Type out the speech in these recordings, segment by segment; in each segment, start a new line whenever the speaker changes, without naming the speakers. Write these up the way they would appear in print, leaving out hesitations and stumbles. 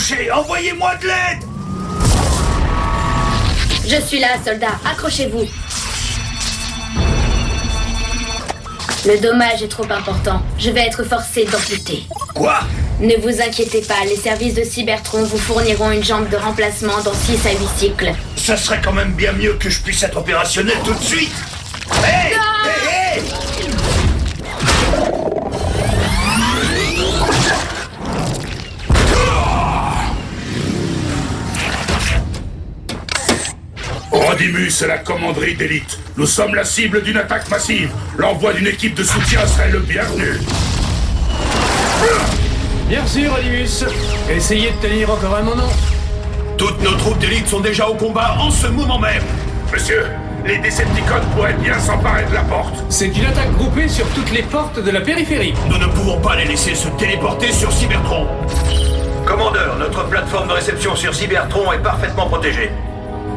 décroché. Envoyez-moi de l'aide.
Je suis là, soldat. Accrochez-vous. Le dommage est trop important. Je vais être forcé d'amputer.
Quoi?
Ne vous inquiétez pas, les services de Cybertron vous fourniront une jambe de remplacement dans 6 à 8 cycles.
Ça serait quand même bien mieux que je puisse être opérationnel tout de suite. Hey! Hey! Hey!
Rodimus est la commanderie d'élite. Nous sommes la cible d'une attaque massive. L'envoi d'une équipe de soutien serait le bienvenu.
Merci, Rodimus. Essayez de tenir encore un moment.
Toutes nos troupes d'élite sont déjà au combat en ce moment même.
Monsieur, les Decepticons pourraient bien s'emparer de la porte.
C'est une attaque groupée sur toutes les portes de la périphérie.
Nous ne pouvons pas les laisser se téléporter sur Cybertron. Commandeur, notre plateforme de réception sur Cybertron est parfaitement protégée.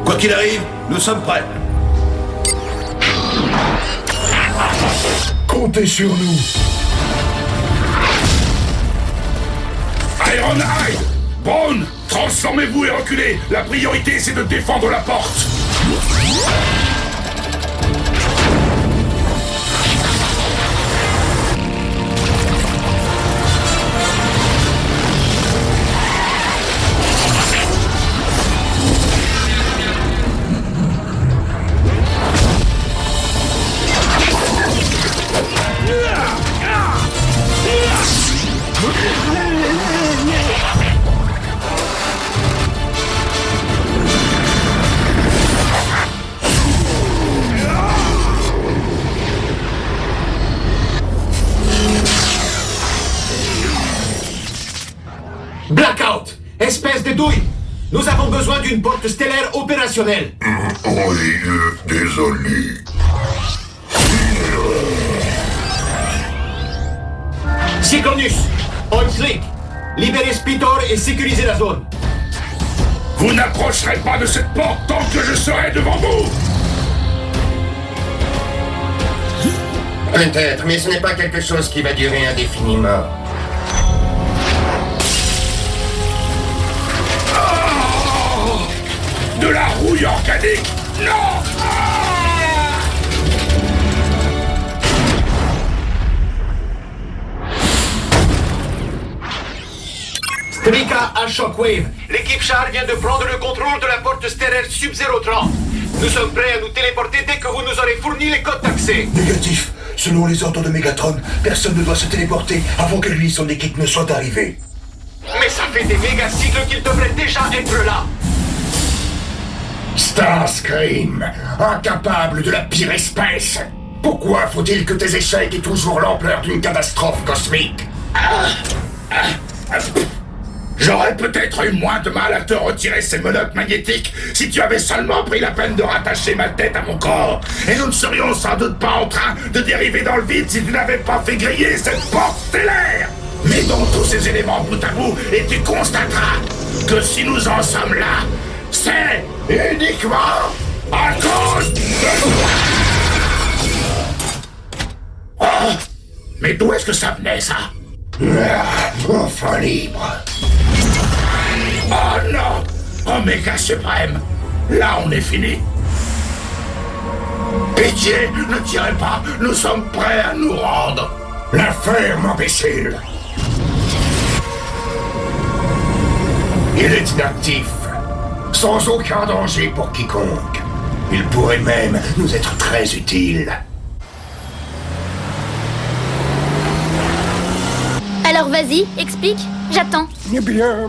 Quoi qu'il arrive, nous sommes prêts.
Comptez sur nous. Ironhide! Braun, transformez-vous et reculez. La priorité, c'est de défendre la porte.
Blackout! Espèce de douille! Nous avons besoin d'une porte stellaire opérationnelle!
Oui, désolé.
Cyclonus! Oilslink! Libérez Spitor et sécurisez la zone!
Vous n'approcherez pas de cette porte tant que je serai devant vous.
Peut-être, mais ce n'est pas quelque chose qui va durer indéfiniment.
De la rouille organique. Non.
Strika à Shockwave! L'équipe Char vient de prendre le contrôle de la porte stellaire Sub-030. Nous sommes prêts à nous téléporter dès que vous nous aurez fourni les codes d'accès.
Négatif. Selon les ordres de Megatron, personne ne doit se téléporter avant que lui et son équipe ne soient arrivés.
Mais ça fait des méga-cycles qu'ils devraient déjà être là.
Starscream, incapable de la pire espèce. Pourquoi faut-il que tes échecs aient toujours l'ampleur d'une catastrophe cosmique?
J'aurais peut-être eu moins de mal à te retirer ces menottes magnétiques si tu avais seulement pris la peine de rattacher ma tête à mon corps. Et nous ne serions sans doute pas en train de dériver dans le vide si tu n'avais pas fait griller cette porte stellaire. Mets donc tous ces éléments bout à bout et tu constateras que si nous en sommes là, c'est uniquement à cause de... Oh, mais d'où est-ce que ça venait, ça?
Enfin libre.
Oh non! Oméga suprême! Là, on est fini! Pitié, ne tirez pas! Nous sommes prêts à nous rendre!
La ferme, imbécile! Il est inactif, sans aucun danger pour quiconque. Il pourrait même nous être très utile.
Alors vas-y, explique, j'attends.
Eh bien,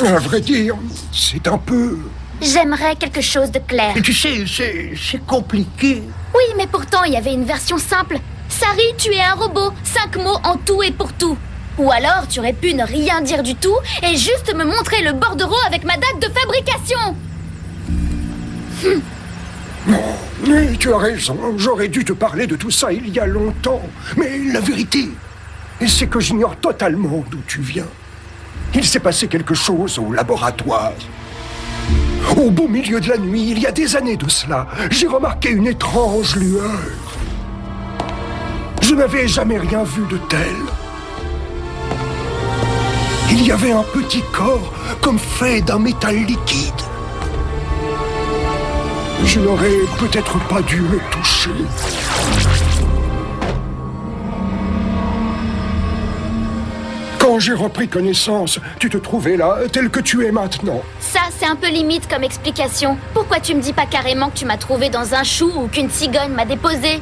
à vrai dire, c'est un peu...
J'aimerais quelque chose de clair.
Tu sais, c'est compliqué.
Oui, mais pourtant, il y avait une version simple. Sari, tu es un robot, 5 mots en tout et pour tout. Ou alors, tu aurais pu ne rien dire du tout et juste me montrer le bordereau avec ma date de fabrication.
Non, mais tu as raison, j'aurais dû te parler de tout ça il y a longtemps. Mais la vérité, c'est que j'ignore totalement d'où tu viens. Il s'est passé quelque chose au laboratoire. Au beau milieu de la nuit, il y a des années de cela, j'ai remarqué une étrange lueur. Je n'avais jamais rien vu de tel. Il y avait un petit corps comme fait d'un métal liquide. Je n'aurais peut-être pas dû le toucher. Quand j'ai repris connaissance, tu te trouvais là, tel que tu es maintenant.
Ça, c'est un peu limite comme explication. Pourquoi tu me dis pas carrément que tu m'as trouvé dans un chou ou qu'une cigogne m'a déposé?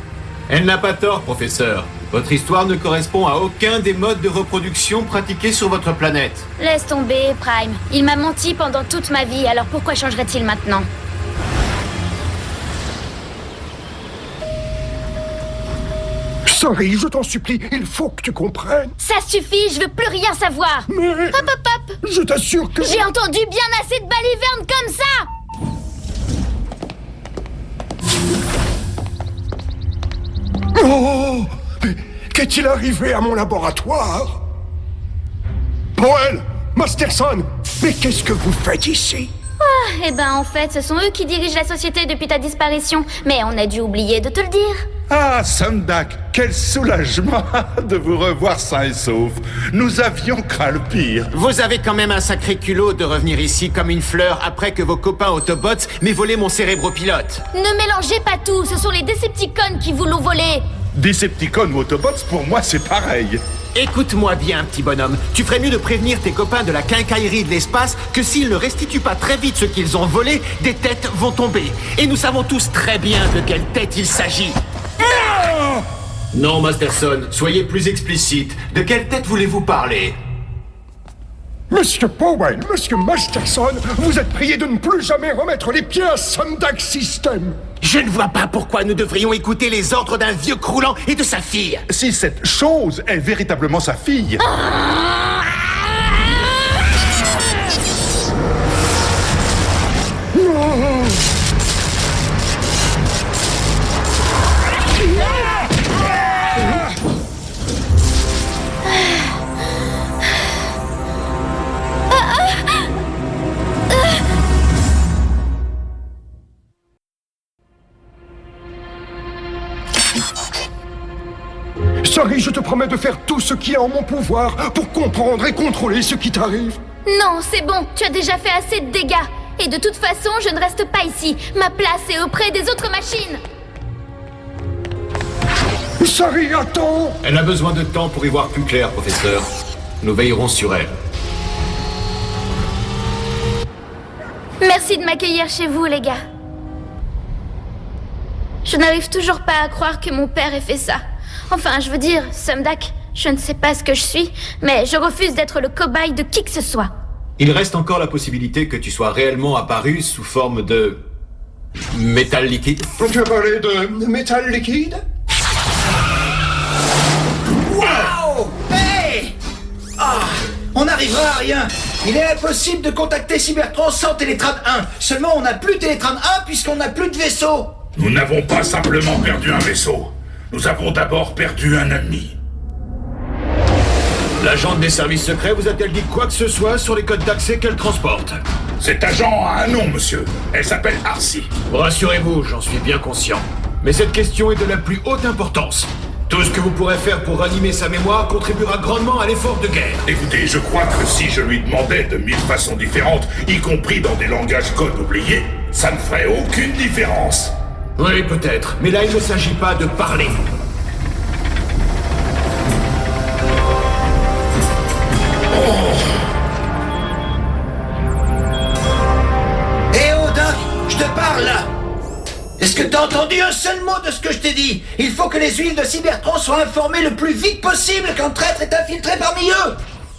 Elle n'a pas tort, professeur. Votre histoire ne correspond à aucun des modes de reproduction pratiqués sur votre planète.
Laisse tomber, Prime. Il m'a menti pendant toute ma vie, alors pourquoi changerait-il maintenant?
Sari, je t'en supplie, il faut que tu comprennes.
Ça suffit, je veux plus rien savoir.
Mais...
Hop, hop, hop.
Je t'assure que...
J'ai entendu bien assez de balivernes comme ça.
Oh! Mais qu'est-il arrivé à mon laboratoire? Powell! Masterson! Mais qu'est-ce que vous faites ici?
Eh ben, en fait, ce sont eux qui dirigent la société depuis ta disparition. Mais on a dû oublier de te le dire.
Ah, Samdak, quel soulagement de vous revoir sain et sauf. Nous avions craint le pire.
Vous avez quand même un sacré culot de revenir ici comme une fleur après que vos copains Autobots m'aient volé mon cérébropilote.
Ne mélangez pas tout, ce sont les Decepticons qui vous l'ont volé.
Decepticons ou Autobots, pour moi, c'est pareil.
Écoute-moi bien, petit bonhomme. Tu ferais mieux de prévenir tes copains de la quincaillerie de l'espace que s'ils ne restituent pas très vite ce qu'ils ont volé, des têtes vont tomber. Et nous savons tous très bien de quelle tête il s'agit. Non, Masterson, soyez plus explicite. De quelle tête voulez-vous parler?
Monsieur Powell, Monsieur Masterson, vous êtes priés de ne plus jamais remettre les pieds à Samdak System.
Je ne vois pas pourquoi nous devrions écouter les ordres d'un vieux croulant et de sa fille.
Si cette chose est véritablement sa fille...
Sari, je te promets de faire tout ce qui est en mon pouvoir pour comprendre et contrôler ce qui t'arrive.
Non, c'est bon, tu as déjà fait assez de dégâts. Et de toute façon, je ne reste pas ici. Ma place est auprès des autres machines.
Sari, attends!
Elle a besoin de temps pour y voir plus clair, professeur. Nous veillerons sur elle.
Merci de m'accueillir chez vous, les gars. Je n'arrive toujours pas à croire que mon père ait fait ça. Enfin, je veux dire, Samdak, je ne sais pas ce que je suis, mais je refuse d'être le cobaye de qui que ce soit.
Il reste encore la possibilité que tu sois réellement apparu sous forme de... métal liquide.
Tu as parlé de métal liquide?
Wow! Hey! Ah! On n'arrivera à rien! Il est impossible de contacter Cybertron sans Télétrane 1! Seulement, on n'a plus Télétrane 1 puisqu'on n'a plus de vaisseau!
Nous n'avons pas simplement perdu un vaisseau. Nous avons d'abord perdu un ami.
L'agente des services secrets vous a-t-elle dit quoi que ce soit sur les codes d'accès qu'elle transporte?
Cet agent a un nom, monsieur. Elle s'appelle Arcee.
Rassurez-vous, j'en suis bien conscient. Mais cette question est de la plus haute importance. Tout ce que vous pourrez faire pour ranimer sa mémoire contribuera grandement à l'effort de guerre.
Écoutez, je crois que si je lui demandais de 1000 façons différentes, y compris dans des langages codes oubliés, ça ne ferait aucune différence.
Oui, peut-être. Mais là, il ne s'agit pas de parler.
Doc, je te parle là! Est-ce que t'as entendu un seul mot de ce que je t'ai dit? Il faut que les huiles de Cybertron soient informées le plus vite possible qu'un traître est infiltré parmi eux!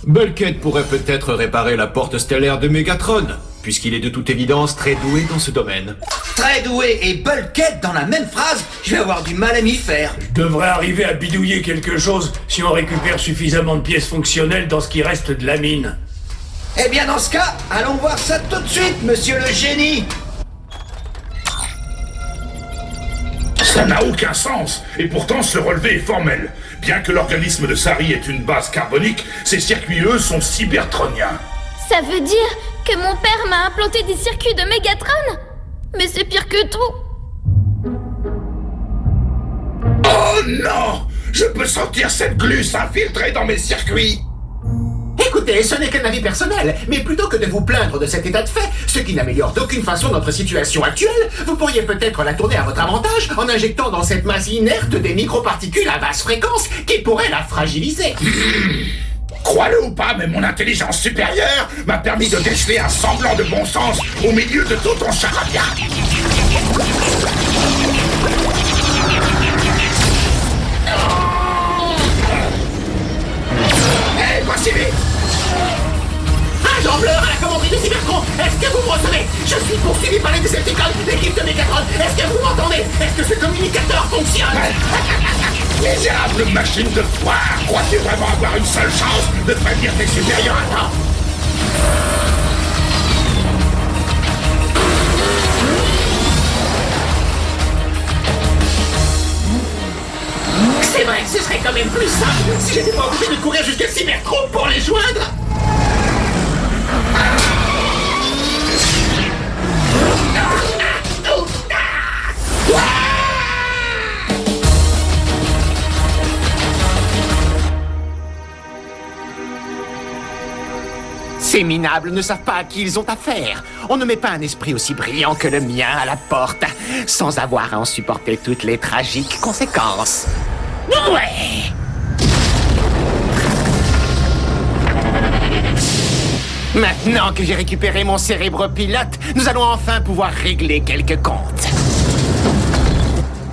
Bulkhead pourrait peut-être réparer la porte stellaire de Megatron, puisqu'il est de toute évidence très doué dans ce domaine.
Très doué et Bulkhead dans la même phrase, je vais avoir du mal à m'y faire.
Je devrais arriver à bidouiller quelque chose si on récupère suffisamment de pièces fonctionnelles dans ce qui reste de la mine.
Eh bien dans ce cas, allons voir ça tout de suite, monsieur le génie!
Ça n'a aucun sens, et pourtant ce relevé est formel. Bien que l'organisme de Sari ait une base carbonique, ses circuits, eux, sont cybertroniens.
Ça veut dire que mon père m'a implanté des circuits de Megatron? Mais c'est pire que tout.
Oh non! Je peux sentir cette glu s'infiltrer dans mes circuits!
Écoute
Écoutez, ce n'est qu'un avis personnel, mais plutôt que de vous plaindre de cet état de fait, ce qui n'améliore d'aucune façon notre situation actuelle, vous pourriez peut-être la tourner à votre avantage en injectant dans cette masse inerte des microparticules à basse fréquence qui pourraient la fragiliser.
Crois-le ou pas, mais mon intelligence supérieure m'a permis de déceler un semblant de bon sens au milieu de tout ton charabia. Hé, pas si vite!
Agent Bleur à la commanderie de Cybertron, est-ce que vous me recevez? Je suis poursuivi par les Decepticons, l'équipe de Megatron, est-ce que vous m'entendez? Est-ce que ce communicateur fonctionne?
Misérable machine de foire! Crois-tu vraiment avoir une seule chance de prévenir tes supérieurs à temps?
C'est vrai que ce serait quand même plus simple si j'étais pas obligé de courir jusqu'à Cybertron pour les joindre. Ces minables ne savent pas à qui ils ont affaire. On ne met pas un esprit aussi brillant que le mien à la porte, sans avoir à en supporter toutes les tragiques conséquences. Ouais! Maintenant que j'ai récupéré mon cérébro pilote, nous allons enfin pouvoir régler quelques comptes.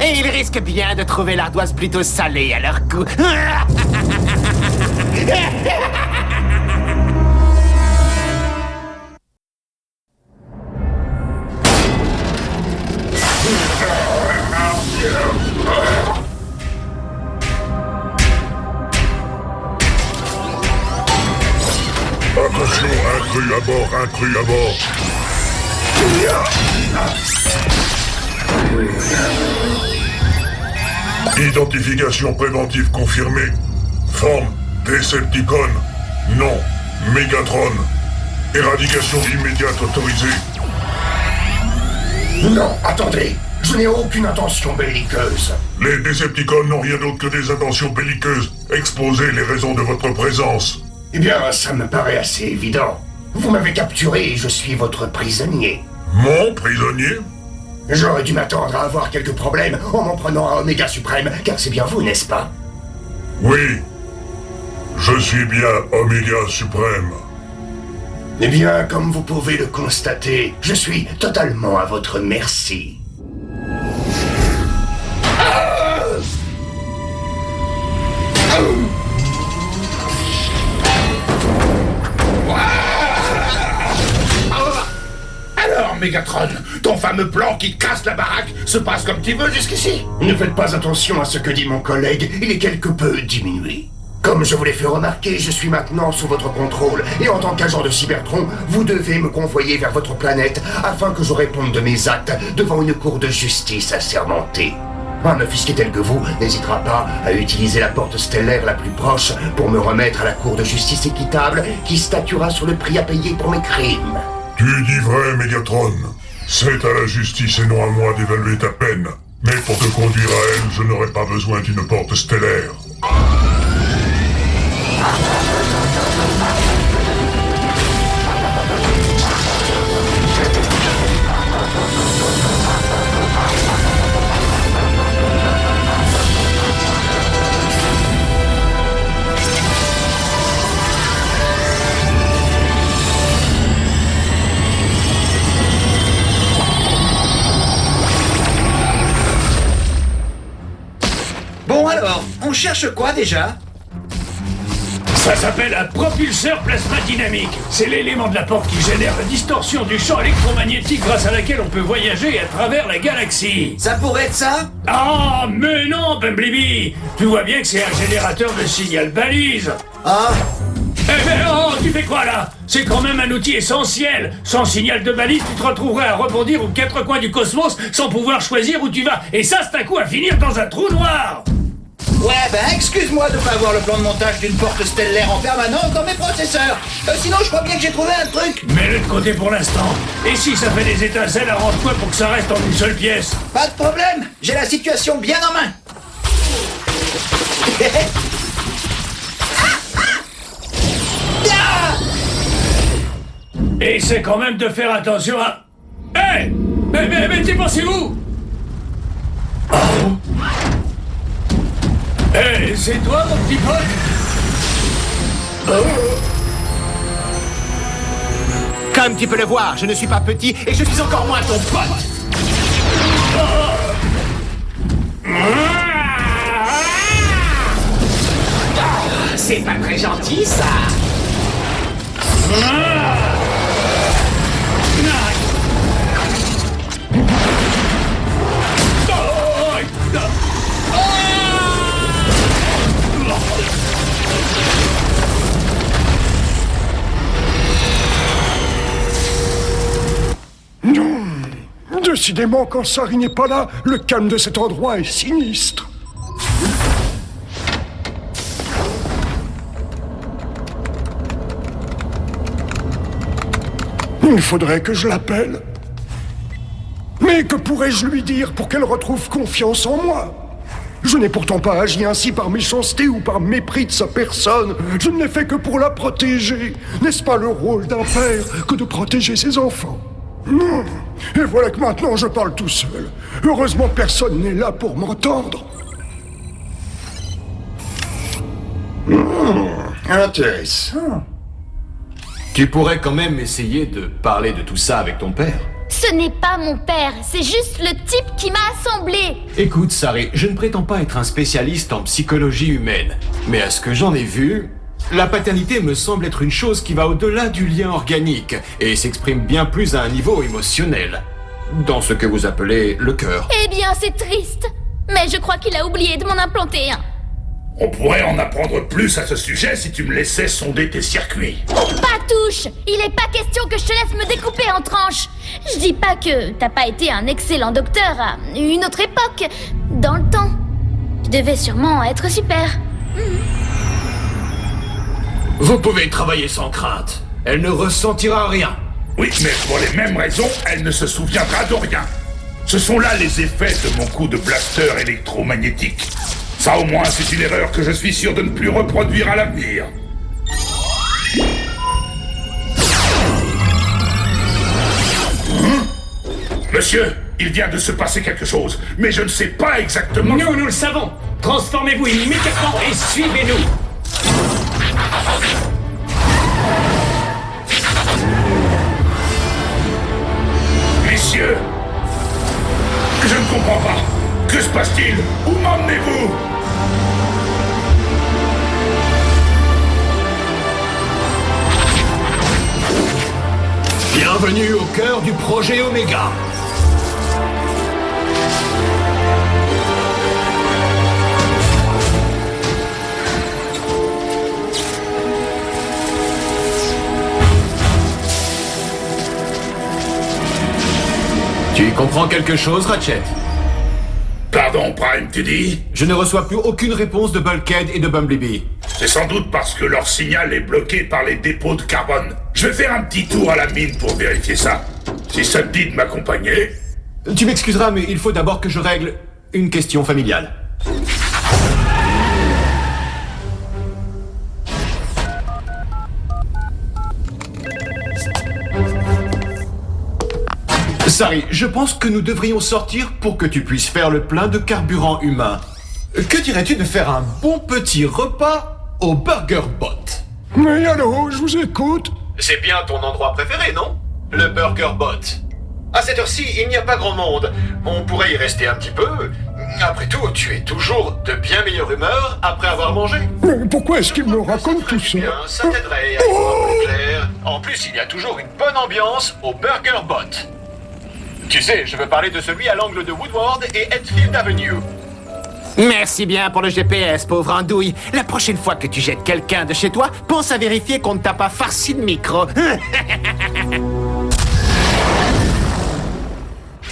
Et ils risquent bien de trouver l'ardoise plutôt salée à leur goût.
Attention, intrus à bord, intrus à bord. Identification préventive confirmée. Forme, Decepticon. Nom, Megatron. Éradication immédiate autorisée.
Non, attendez. Je n'ai aucune intention belliqueuse.
Les Decepticons n'ont rien d'autre que des intentions belliqueuses. Exposez les raisons de votre présence.
Eh bien, ça me paraît assez évident. Vous m'avez capturé et je suis votre prisonnier.
Mon prisonnier?
J'aurais dû m'attendre à avoir quelques problèmes en m'en prenant à Oméga Suprême, car c'est bien vous, n'est-ce pas?
Oui. Je suis bien Oméga Suprême.
Eh bien, comme vous pouvez le constater, je suis totalement à votre merci.
Alors, Megatron, ton fameux plan qui casse la baraque se passe comme tu veux jusqu'ici?
Ne faites pas attention à ce que dit mon collègue, il est quelque peu diminué. Comme je vous l'ai fait remarquer, je suis maintenant sous votre contrôle, et en tant qu'agent de Cybertron, vous devez me convoyer vers votre planète afin que je réponde de mes actes devant une cour de justice assermentée. Un officier tel que vous n'hésitera pas à utiliser la porte stellaire la plus proche pour me remettre à la cour de justice équitable qui statuera sur le prix à payer pour mes crimes.
Tu dis vrai, Megatron. C'est à la justice et non à moi d'évaluer ta peine. Mais pour te conduire à elle, je n'aurai pas besoin d'une porte stellaire.
Bon alors, on cherche quoi déjà?
Ça s'appelle un propulseur plasma dynamique. C'est l'élément de la porte qui génère la distorsion du champ électromagnétique grâce à laquelle on peut voyager à travers la galaxie.
Ça pourrait être ça?
Ah, mais non, Bumblebee! Tu vois bien que c'est un générateur de signal balise.
Ah,
Eh ben, oh, tu fais quoi là? C'est quand même un outil essentiel. Sans signal de balise, tu te retrouverais à rebondir aux quatre coins du cosmos sans pouvoir choisir où tu vas. Et ça, c'est un coup à finir dans un trou noir.
ouais, ben excuse-moi de pas avoir le plan de montage d'une porte stellaire en permanence dans mes processeurs. Sinon, je crois bien que j'ai trouvé un truc.
Mets-le de côté pour l'instant. Et si ça fait des étincelles, arrange-toi pour que ça reste en une seule pièce.
Pas de problème, j'ai la situation bien en main. Ah
Et c'est quand même de faire attention à... Hé mais t'es passé où? Hé, c'est toi, mon petit pote?
Comme tu peux le voir, je ne suis pas petit et je suis encore moins ton pote. C'est pas très gentil, ça.
Décidément, quand Sari n'est pas là, le calme de cet endroit est sinistre. Il faudrait que je l'appelle. Mais que pourrais-je lui dire pour qu'elle retrouve confiance en moi? Je n'ai pourtant pas agi ainsi par méchanceté ou par mépris de sa personne. Je ne l'ai fait que pour la protéger. N'est-ce pas le rôle d'un père que de protéger ses enfants? Et voilà que maintenant je parle tout seul. Heureusement personne n'est là pour m'entendre.
Intéressant.
Tu pourrais quand même essayer de parler de tout ça avec ton père.
Ce n'est pas mon père, c'est juste le type qui m'a assemblé.
Écoute, Sari, je ne prétends pas être un spécialiste en psychologie humaine, mais à ce que j'en ai vu, la paternité me semble être une chose qui va au-delà du lien organique et s'exprime bien plus à un niveau émotionnel, dans ce que vous appelez le cœur.
Eh bien, c'est triste, mais je crois qu'il a oublié de m'en implanter un.
On pourrait en apprendre plus à ce sujet si tu me laissais sonder tes circuits.
Pas touche! Il est pas question que je te laisse me découper en tranches. Je dis pas que t'as pas été un excellent docteur à une autre époque, dans le temps. Tu devais sûrement être super.
Vous pouvez travailler sans crainte. Elle ne ressentira rien.
Oui, mais pour les mêmes raisons, elle ne se souviendra de rien. Ce sont là les effets de mon coup de blaster électromagnétique. Ça au moins, c'est une erreur que je suis sûr de ne plus reproduire à l'avenir. Monsieur, il vient de se passer quelque chose, mais je ne sais pas exactement...
Nous le savons. Transformez-vous immédiatement et suivez-nous.
Messieurs, je ne comprends pas. Que se passe-t-il? Où m'emmenez-vous?
Bienvenue au cœur du projet Omega. Tu y comprends quelque chose, Ratchet?
Pardon, Prime, tu dis?
Je ne reçois plus aucune réponse de Bulkhead et de Bumblebee.
C'est sans doute parce que leur signal est bloqué par les dépôts de carbone. Je vais faire un petit tour à la mine pour vérifier ça. Si ça te dit de m'accompagner...
Tu m'excuseras, mais il faut d'abord que je règle une question familiale. Sari, je pense que nous devrions sortir pour que tu puisses faire le plein de carburant humain. Que dirais-tu de faire un bon petit repas au Burger Bot?
Mais allô, je vous écoute.
C'est bien ton endroit préféré, non? Le Burger Bot. À cette heure-ci, il n'y a pas grand monde. On pourrait y rester un petit peu. Après tout, tu es toujours de bien meilleure humeur après avoir mangé.
Mais pourquoi est-ce qu'il me raconte tout ça?
Bien, ça t'aiderait à y voir plus clair. En plus, il y a toujours une bonne ambiance au Burger Bot. Tu sais, je veux parler de celui à l'angle de Woodward et Enfield Avenue.
Merci bien pour le GPS, pauvre andouille. La prochaine fois que tu jettes quelqu'un de chez toi, pense à vérifier qu'on ne t'a pas farci de micro.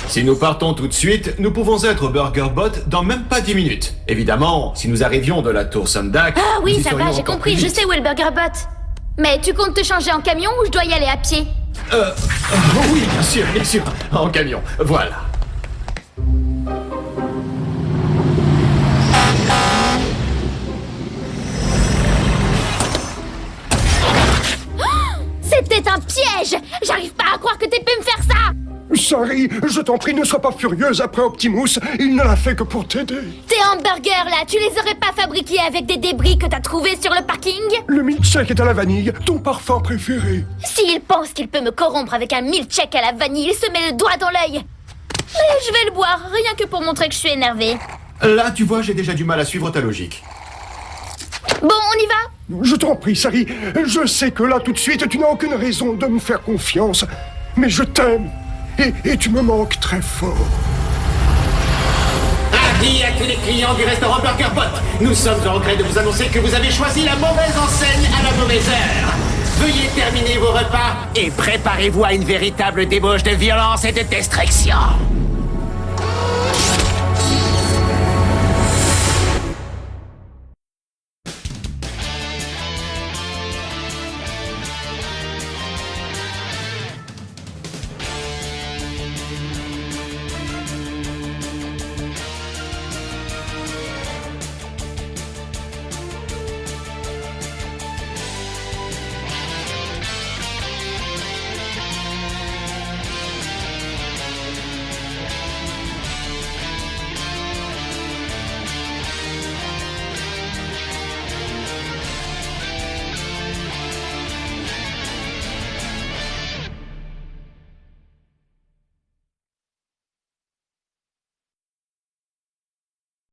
Si nous partons tout de suite, nous pouvons être au Burger Bot dans même pas 10 minutes. Évidemment, si nous arrivions de la tour Sundak...
Ah oui,
nous y
ça va,
serions
j'ai
encore
compris,
plus
je
vite.
sais où est le Burger Bot. Mais tu comptes te changer en camion ou je dois y aller à pied?
Oui, bien sûr, en camion, voilà.
C'était un piège!
Sari, je t'en prie, ne sois pas furieuse après Optimus. Il ne l'a fait que pour t'aider.
Tes hamburgers, là, tu les aurais pas fabriqués avec des débris que t'as trouvés sur le parking?
Le milkshake est à la vanille, ton parfum préféré.
S'il pense qu'il peut me corrompre avec un milkshake à la vanille, il se met le doigt dans l'œil. Mais je vais le boire, rien que pour montrer que je suis énervée.
Là, tu vois, j'ai déjà du mal à suivre ta logique.
Bon, on y va?
Je t'en prie, Sari. Je sais que là, tout de suite, tu n'as aucune raison de me faire confiance. Mais je t'aime. Et tu me manques très fort.
Avis à tous les clients du restaurant Burger Bot. Nous sommes au regret de vous annoncer que vous avez choisi la mauvaise enseigne à la mauvaise heure. Veuillez terminer vos repas et préparez-vous à une véritable débauche de violence et de destruction.